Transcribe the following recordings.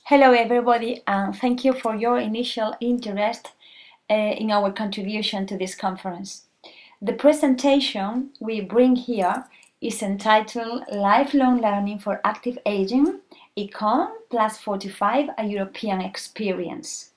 Hello everybody, and thank you for your initial interest in our contribution to this conference. The presentation we bring here is entitled Lifelong Learning for Active Aging, E+COM plus 45, a European Experience.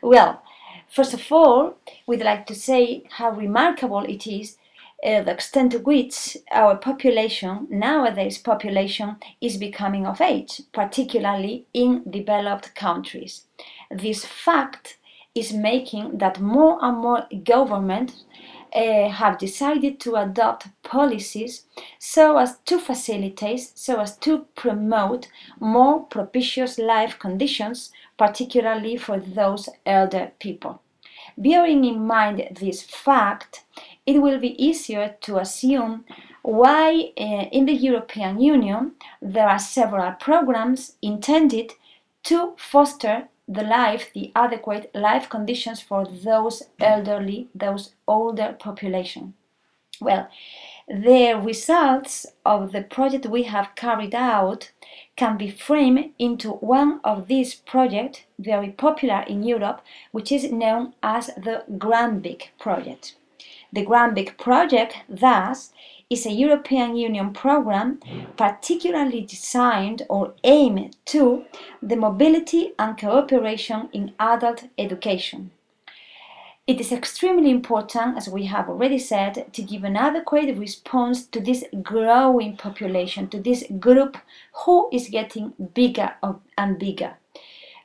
Well, first of all, we'd like to say how remarkable it is the extent to which our population, nowadays population, is becoming of age, particularly in developed countries. This fact is making that more and more governments have decided to adopt policies so as to facilitate, so as to promote more propitious life conditions, particularly for those elder people. Bearing in mind this fact, it will be easier to assume why in the European Union there are several programs intended to foster the adequate life conditions for those elderly, those older population. Well, the results of the project we have carried out can be framed into one of these projects, very popular in Europe, which is known as the GRANBIC project. The GRANBIC project, thus, is a European Union program particularly designed or aimed to the mobility and cooperation in adult education. It is extremely important, as we have already said, to give an adequate response to this growing population, to this group who is getting bigger and bigger.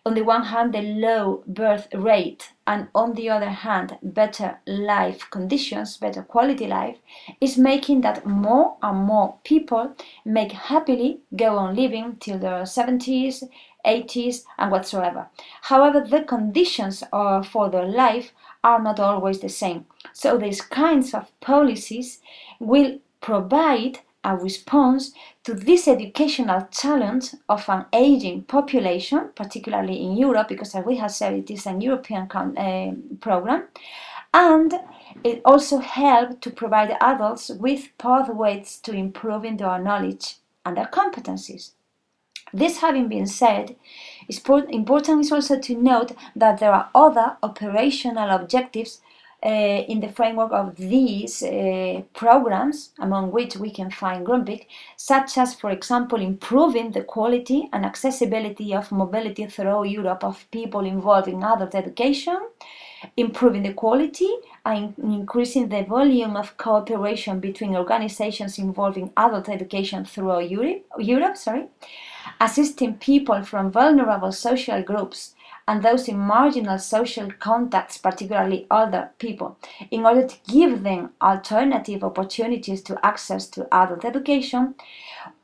On the one hand, the low birth rate, and on the other hand, better life conditions, better quality life, is making that more and more people may happily go on living till their 70s, 80s, and whatsoever. However, the conditions for their life are not always the same. So these kinds of policies will provide a response to this educational challenge of an aging population, particularly in Europe, because as we have said, it is a European program, and it also helps to provide adults with pathways to improving their knowledge and their competencies. This having been said, important is also to note that there are other operational objectives in the framework of these programs, among which we can find GRANBIC, such as, for example, improving the quality and accessibility of mobility throughout Europe of people involved in adult education, improving the quality and increasing the volume of cooperation between organizations involved in adult education throughout Europe, assisting people from vulnerable social groups and those in marginal social contacts, particularly older people, in order to give them alternative opportunities to access to adult education,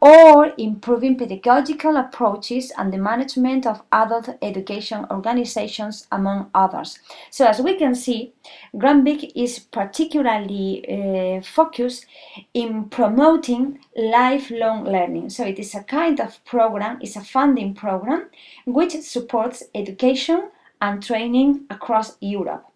or improving pedagogical approaches and the management of adult education organizations, among others. So as we can see, GRANBIC is particularly focused in promoting lifelong learning. So it is a kind of program, it's a funding program which supports education and training across Europe.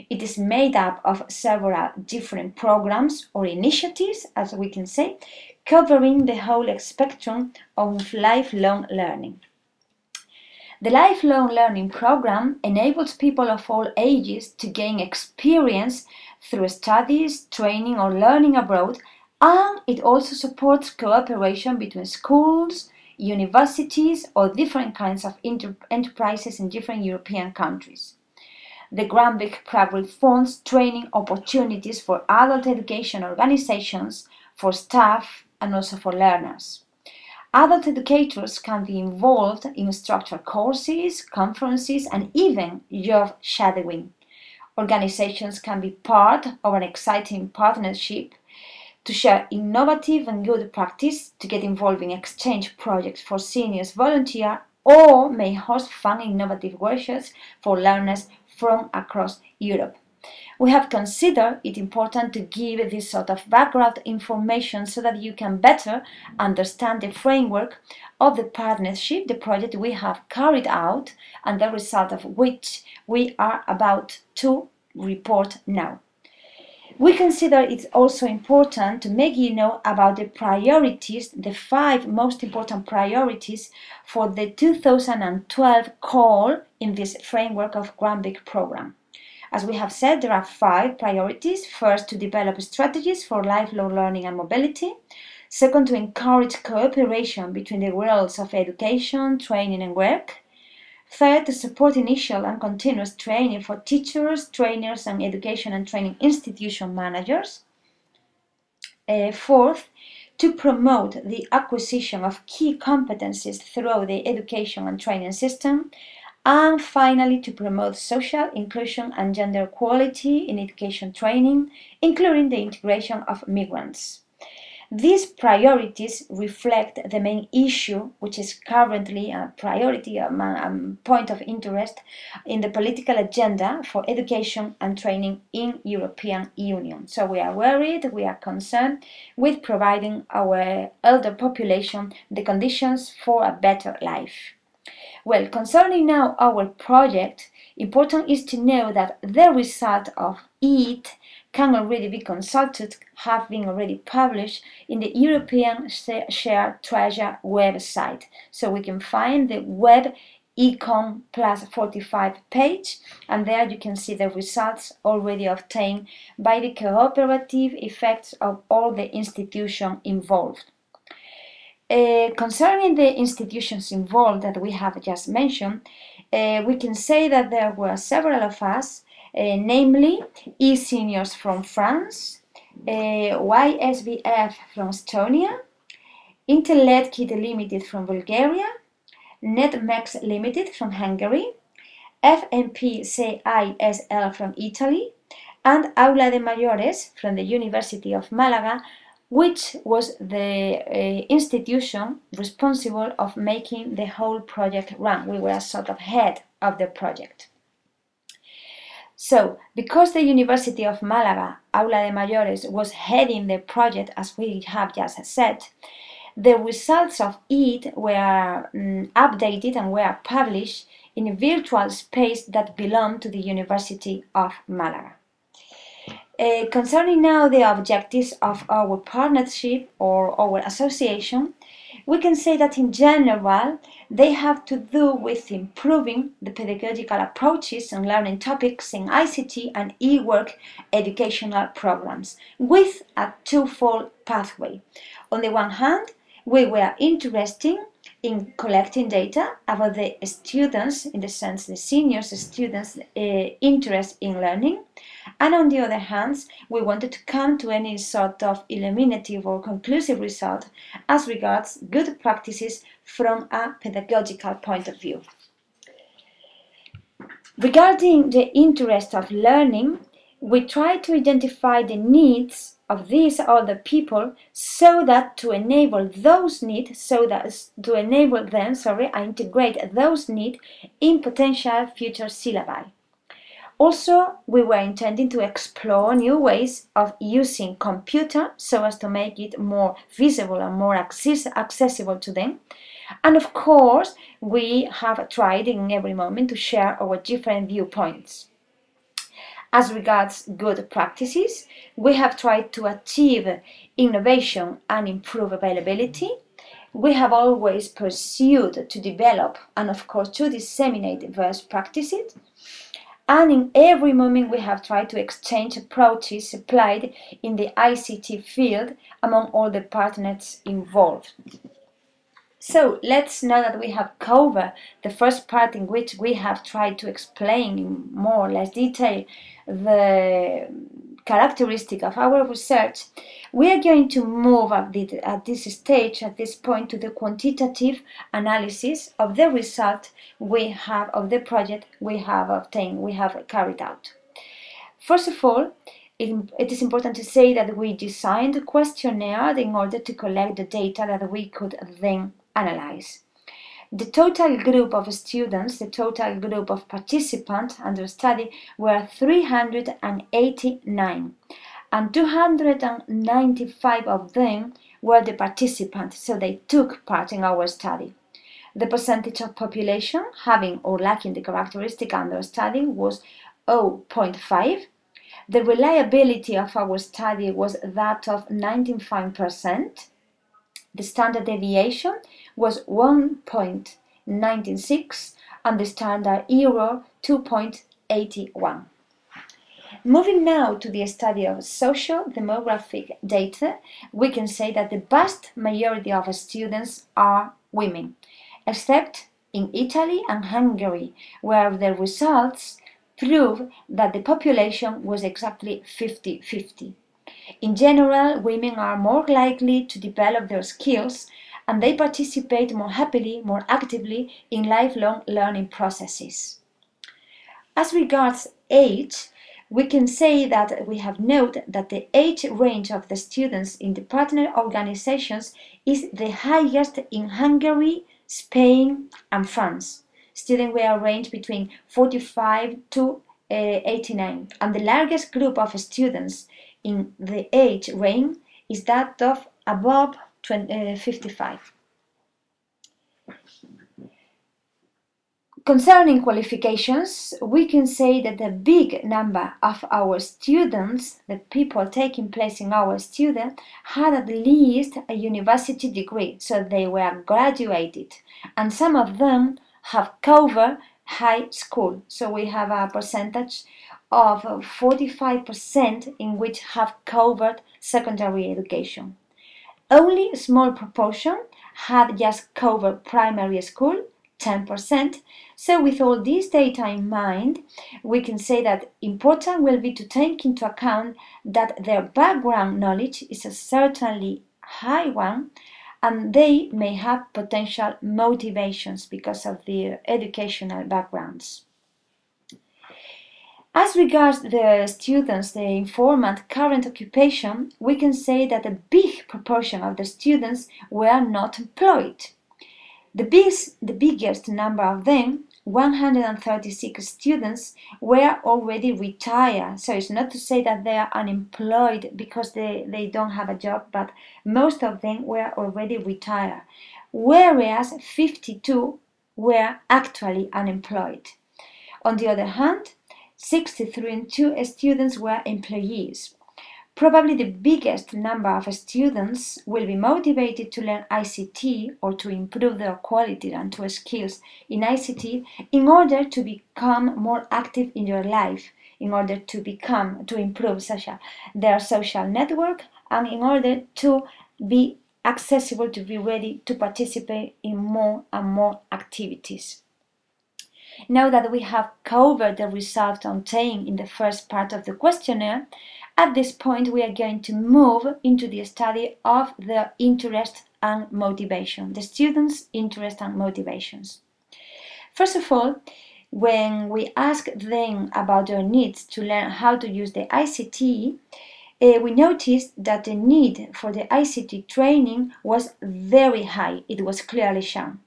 It is made up of several different programs or initiatives, as we can say, covering the whole spectrum of lifelong learning. The lifelong learning program enables people of all ages to gain experience through studies, training, or learning abroad, and it also supports cooperation between schools, universities, or different kinds of enterprises in different European countries. The GRANBIC program funds training opportunities for adult education organizations, for staff, and also for learners. Adult educators can be involved in structured courses, conferences, and even job shadowing. Organizations can be part of an exciting partnership to share innovative and good practice, to get involved in exchange projects for seniors volunteer, or may host fun innovative workshops for learners from across Europe. We have considered it important to give this sort of background information so that you can better understand the framework of the partnership, the project we have carried out, and the result of which we are about to report now. We consider it also important to make you know about the priorities, the 5 most important priorities for the 2012 call in this framework of Grand Big program. As we have said, there are 5 priorities. First, to develop strategies for lifelong learning and mobility. Second, to encourage cooperation between the worlds of education, training and work. Third, to support initial and continuous training for teachers, trainers and education and training institution managers. Fourth, to promote the acquisition of key competencies throughout the education and training system. And finally, to promote social inclusion and gender equality in education training, including the integration of migrants. These priorities reflect the main issue, which is currently a priority, a point of interest in the political agenda for education and training in European Union. So we are worried, we are concerned with providing our elder population the conditions for a better life. Well, concerning now our project, important is to know that the result of it can already be consulted, have been already published in the European Shared Treasure website. So we can find the web E+COM plus 45 page, and there you can see the results already obtained by the cooperative effects of all the institutions involved. Concerning the institutions involved that we have just mentioned, we can say that there were several of us, namely E-Seniors from France, YSBF from Estonia, Intellet Kit Limited from Bulgaria, NetMex Limited from Hungary, FMP-CISL from Italy, and Aula de Mayores from the University of Malaga, which was the institution responsible of making the whole project run. We were a sort of head of the project. So, because the University of Malaga, Aula de Mayores, was heading the project, as we have just said, the results of it were updated and were published in a virtual space that belonged to the University of Malaga. Concerning now the objectives of our partnership or our association, we can say that in general they have to do with improving the pedagogical approaches and learning topics in ICT and e-work educational programs with a twofold pathway. On the one hand, we were interested in collecting data about the students, in the sense the seniors students' interest in learning, and on the other hand, we wanted to come to any sort of illuminative or conclusive result as regards good practices from a pedagogical point of view. Regarding the interest of learning, we try to identify the needs of these other people so that to enable those needs, integrate those needs in potential future syllabi. Also, we were intending to explore new ways of using computer so as to make it more visible and more accessible to them. And of course, we have tried in every moment to share our different viewpoints. As regards good practices, we have tried to achieve innovation and improve availability. We have always pursued to develop and of course to disseminate best practices. And in every moment we have tried to exchange approaches applied in the ICT field among all the partners involved. So let's know that we have covered the first part in which we have tried to explain in more or less detail the characteristic of our research. We are going to move at this stage, at this point, to the quantitative analysis of the result we have of the project we have obtained, we have carried out. First of all, it is important to say that we designed a questionnaire in order to collect the data that we could then analyze. The total group of students, the total group of participants under study were 389, and 295 of them were the participants, so they took part in our study. The percentage of population having or lacking the characteristic under study was 0.5. The reliability of our study was that of 95%. The standard deviation was 1.96 and the standard error 2.81. Moving now to the study of social demographic data, we can say that the vast majority of students are women, except in Italy and Hungary, where the results prove that the population was exactly 50-50. In general, women are more likely to develop their skills and they participate more happily, more actively in lifelong learning processes. As regards age, we can say that we have noted that the age range of the students in the partner organizations is the highest in Hungary, Spain, and France. Students were ranged between 45 to 89, and the largest group of students in the age range is that of above 55. Concerning qualifications, we can say that a big number of our students, the people taking place in our students, had at least a university degree, so they were graduated, and some of them have covered high school, so we have a percentage of 45% in which have covered secondary education. Only a small proportion had just covered primary school, 10%. So with all these data in mind, we can say that important will be to take into account that their background knowledge is a certainly high one, and they may have potential motivations because of their educational backgrounds. As regards the students, the informant current occupation, we can say that a big proportion of the students were not employed. The biggest number of them, 136 students, were already retired. So it's not to say that they are unemployed because they don't have a job, but most of them were already retired, whereas 52 were actually unemployed. On the other hand, 63 students were employees. Probably the biggest number of students will be motivated to learn ICT or to improve their quality and to skills in ICT in order to become more active in their life, in order to improve their social network, and in order to be accessible, to be ready to participate in more and more activities. Now that we have covered the results obtained in the first part of the questionnaire, at this point we are going to move into the study of the interest and motivation, the students' interest and motivations. First of all, when we ask them about their needs to learn how to use the ICT, we noticed that the need for the ICT training was very high. It was clearly shown.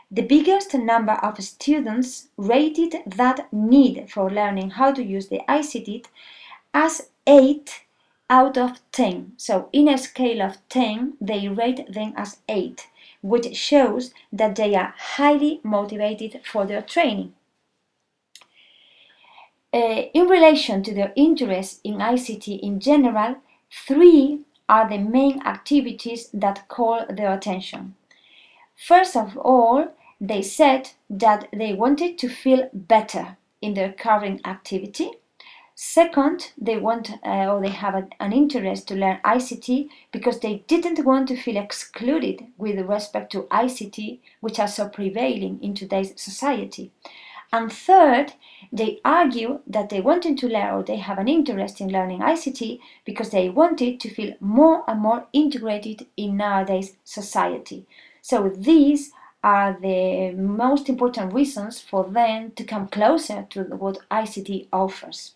The biggest number of students rated that need for learning how to use the ICT as 8 out of 10. So in a scale of 10, they rate them as 8, which shows that they are highly motivated for their training. In relation to their interest in ICT in general, 3 are the main activities that call their attention. First of all, they said that they wanted to feel better in their current activity. Second, they have an interest to learn ICT because they didn't want to feel excluded with respect to ICT, which are so prevailing in today's society. And third, they argue that they wanted to learn, or they have an interest in learning ICT because they wanted to feel more and more integrated in nowadays society. So these are the most important reasons for them to come closer to what ICT offers.